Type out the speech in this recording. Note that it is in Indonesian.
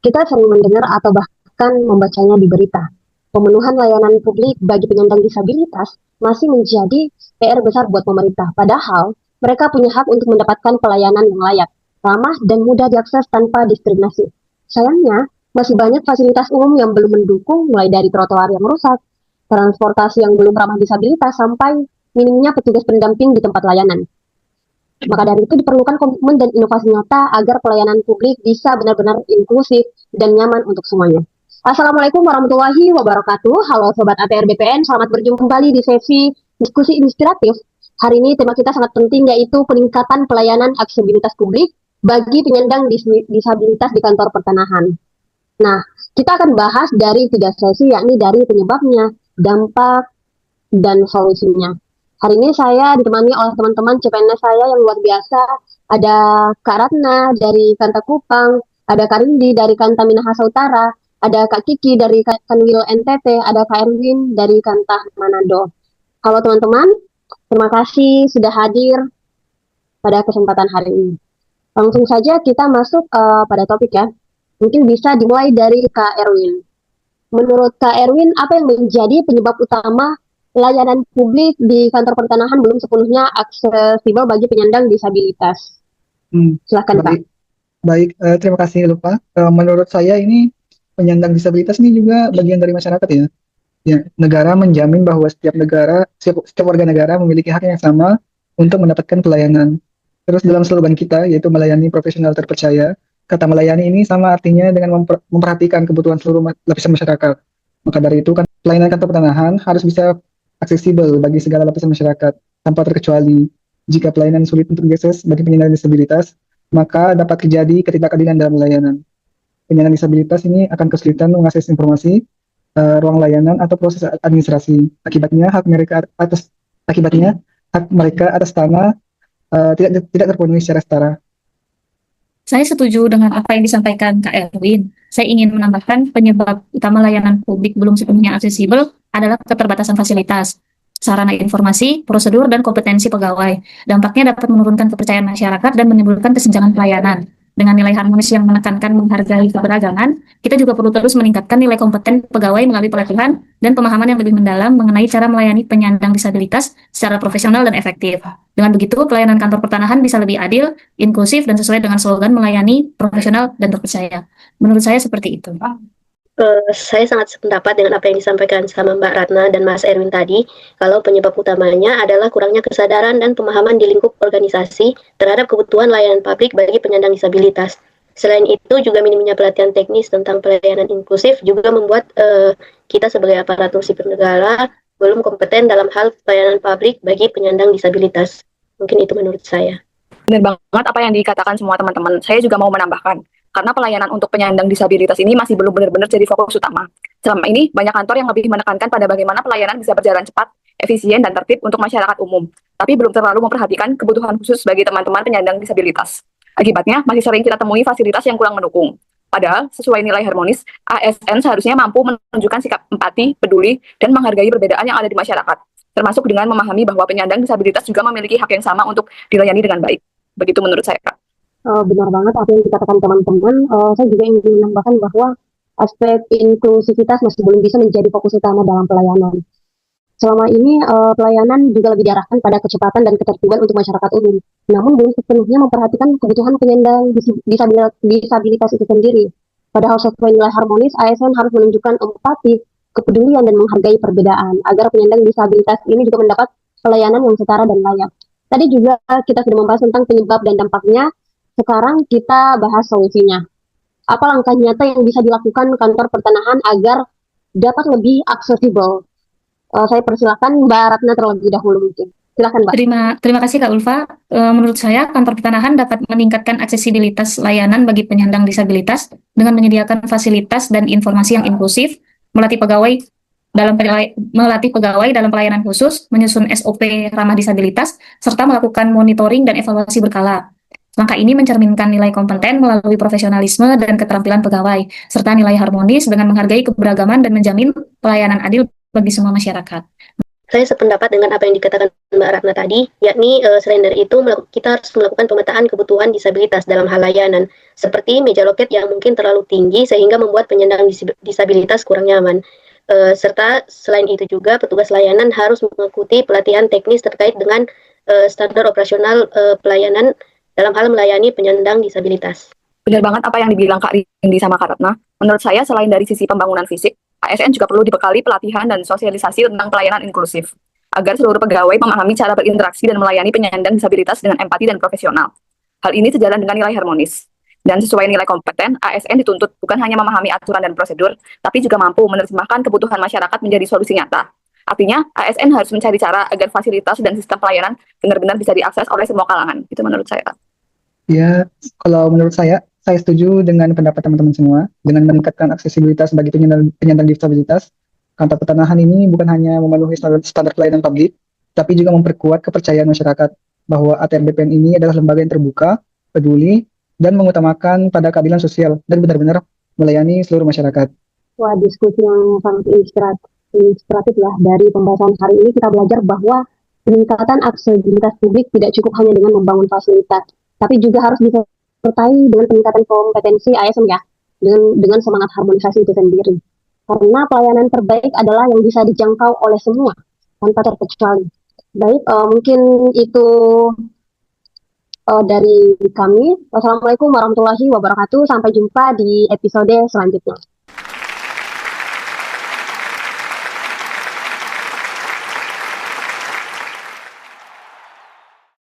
Kita sering mendengar atau bahkan membacanya di berita. Pemenuhan layanan publik bagi penyandang disabilitas masih menjadi PR besar buat pemerintah. Padahal mereka punya hak untuk mendapatkan pelayanan yang layak, ramah, dan mudah diakses tanpa diskriminasi. Sayangnya, masih banyak fasilitas umum yang belum mendukung, mulai dari trotoar yang rusak, transportasi yang belum ramah disabilitas, sampai minimnya petugas pendamping di tempat layanan. Maka dari itu diperlukan komitmen dan inovasi nyata agar pelayanan publik bisa benar-benar inklusif dan nyaman untuk semuanya. Assalamualaikum warahmatullahi wabarakatuh. Halo Sobat ATR BPN, selamat berjumpa kembali di sesi diskusi inspiratif. Hari ini tema kita sangat penting, yaitu peningkatan pelayanan aksesibilitas publik bagi penyandang disabilitas di kantor pertanahan. Nah, kita akan bahas dari tiga sesi, yakni dari penyebabnya, dampak, dan solusinya. Hari ini saya ditemani oleh teman-teman CPNS saya yang luar biasa. Ada Kak Ratna dari Kanta Kupang, ada Kak Rindi dari Kanta Minahasa Utara, ada Kak Kiki dari Kanwil NTT, ada Kak Erwin dari Kanta Manado. Halo teman-teman, terima kasih sudah hadir pada kesempatan hari ini. Langsung saja kita masuk pada topik ya. Mungkin bisa dimulai dari Kak Erwin. Menurut Kak Erwin, apa yang menjadi penyebab utama layanan publik di kantor pertanahan belum sepenuhnya aksesibel bagi penyandang disabilitas? Hmm, Silahkan Pak. baik, baik. Terima kasih lupa. Menurut saya ini penyandang disabilitas ini juga bagian dari masyarakat ya. Ya, negara menjamin bahwa setiap warga negara memiliki hak yang sama untuk mendapatkan pelayanan. Terus dalam slogan kita yaitu melayani profesional terpercaya. Kata melayani ini sama artinya dengan memperhatikan kebutuhan seluruh lapisan masyarakat. Maka dari itu kan pelayanan kantor pertanahan harus bisa aksesibel bagi segala lapisan masyarakat tanpa terkecuali. Jika pelayanan sulit untuk diakses bagi penyandang disabilitas, maka dapat terjadi ketidakadilan dalam layanan. Penyandang disabilitas ini akan kesulitan mengakses informasi, ruang layanan atau proses administrasi. Akibatnya hak mereka atas tanah tidak terpenuhi secara setara. Saya setuju dengan apa yang disampaikan Kak Erwin. Saya ingin menambahkan penyebab utama layanan publik belum sepenuhnya aksesibel adalah keterbatasan fasilitas, sarana informasi, prosedur, dan kompetensi pegawai. Dampaknya dapat menurunkan kepercayaan masyarakat dan menimbulkan kesenjangan pelayanan. Dengan nilai harmonis yang menekankan menghargai keberagaman, kita juga perlu terus meningkatkan nilai kompeten pegawai melalui pelatihan dan pemahaman yang lebih mendalam mengenai cara melayani penyandang disabilitas secara profesional dan efektif. Dengan begitu, pelayanan kantor pertanahan bisa lebih adil, inklusif, dan sesuai dengan slogan melayani profesional dan terpercaya. Menurut saya seperti itu. Saya sangat sependapat dengan apa yang disampaikan sama Mbak Ratna dan Mas Erwin tadi, kalau penyebab utamanya adalah kurangnya kesadaran dan pemahaman di lingkup organisasi terhadap kebutuhan layanan publik bagi penyandang disabilitas. Selain itu, juga minimnya pelatihan teknis tentang pelayanan inklusif juga membuat kita sebagai aparatur sipil negara belum kompeten dalam hal pelayanan publik bagi penyandang disabilitas. Mungkin itu menurut saya. Benar banget apa yang dikatakan semua teman-teman. Saya juga mau menambahkan, karena pelayanan untuk penyandang disabilitas ini masih belum benar-benar jadi fokus utama. Selama ini, banyak kantor yang lebih menekankan pada bagaimana pelayanan bisa berjalan cepat, efisien, dan tertib untuk masyarakat umum, tapi belum terlalu memperhatikan kebutuhan khusus bagi teman-teman penyandang disabilitas. Akibatnya, masih sering kita temui fasilitas yang kurang mendukung. Padahal, sesuai nilai harmonis, ASN seharusnya mampu menunjukkan sikap empati, peduli, dan menghargai perbedaan yang ada di masyarakat, termasuk dengan memahami bahwa penyandang disabilitas juga memiliki hak yang sama untuk dilayani dengan baik. Begitu menurut saya, Kak. Benar banget apa yang dikatakan teman-teman. Saya juga ingin menambahkan bahwa aspek inklusivitas masih belum bisa menjadi fokus utama dalam pelayanan. Selama ini pelayanan juga lebih diarahkan pada kecepatan dan ketertiban untuk masyarakat umum, namun belum sepenuhnya memperhatikan kebutuhan penyandang disabilitas itu sendiri. Padahal sesuai nilai harmonis, ASN harus menunjukkan empati, kepedulian, dan menghargai perbedaan agar penyandang disabilitas ini juga mendapat pelayanan yang setara dan layak. Tadi juga kita sudah membahas tentang penyebab dan dampaknya. Sekarang kita bahas solusinya. Apa langkah nyata yang bisa dilakukan kantor pertanahan agar dapat lebih aksesibel? Saya persilakan Mbak Ratna terlebih dahulu mungkin. Silakan Mbak. Terima kasih Kak Ulfa. Menurut saya, kantor pertanahan dapat meningkatkan aksesibilitas layanan bagi penyandang disabilitas dengan menyediakan fasilitas dan informasi yang inklusif, melatih pegawai dalam pelayanan khusus, menyusun SOP ramah disabilitas, serta melakukan monitoring dan evaluasi berkala. Langkah ini mencerminkan nilai kompeten melalui profesionalisme dan keterampilan pegawai, serta nilai harmonis dengan menghargai keberagaman dan menjamin pelayanan adil bagi semua masyarakat. Saya sependapat dengan apa yang dikatakan Mbak Ratna tadi, yakni selain dari itu kita harus melakukan pemetaan kebutuhan disabilitas dalam hal layanan, seperti meja loket yang mungkin terlalu tinggi sehingga membuat penyandang disabilitas kurang nyaman. Serta selain itu juga petugas layanan harus mengikuti pelatihan teknis terkait dengan standar operasional pelayanan dalam hal melayani penyandang disabilitas. Benar banget apa yang dibilang Kak Rindi sama Kak Ratna. Menurut saya selain dari sisi pembangunan fisik, ASN juga perlu dibekali pelatihan dan sosialisasi tentang pelayanan inklusif, agar seluruh pegawai memahami cara berinteraksi dan melayani penyandang disabilitas dengan empati dan profesional. Hal ini sejalan dengan nilai harmonis. Dan sesuai nilai kompeten, ASN dituntut bukan hanya memahami aturan dan prosedur, tapi juga mampu menerjemahkan kebutuhan masyarakat menjadi solusi nyata. Artinya, ASN harus mencari cara agar fasilitas dan sistem pelayanan benar-benar bisa diakses oleh semua kalangan. Itu menurut saya. Ya, kalau menurut saya setuju dengan pendapat teman-teman semua. Dengan meningkatkan aksesibilitas bagi penyandang disabilitas, kantor pertanahan ini bukan hanya memenuhi standar pelayanan publik, tapi juga memperkuat kepercayaan masyarakat bahwa ATR BPN ini adalah lembaga yang terbuka, peduli, dan mengutamakan pada keadilan sosial dan benar-benar melayani seluruh masyarakat. Wah, diskusi yang sangat inspiratif ya. Dari pembahasan hari ini kita belajar bahwa peningkatan aksesibilitas publik tidak cukup hanya dengan membangun fasilitas, tapi juga harus disertai dengan peningkatan kompetensi ASN ya, dengan semangat harmonisasi itu sendiri. Karena pelayanan terbaik adalah yang bisa dijangkau oleh semua tanpa terkecuali. Baik, mungkin itu dari kami. Wassalamualaikum warahmatullahi wabarakatuh. Sampai jumpa di episode selanjutnya.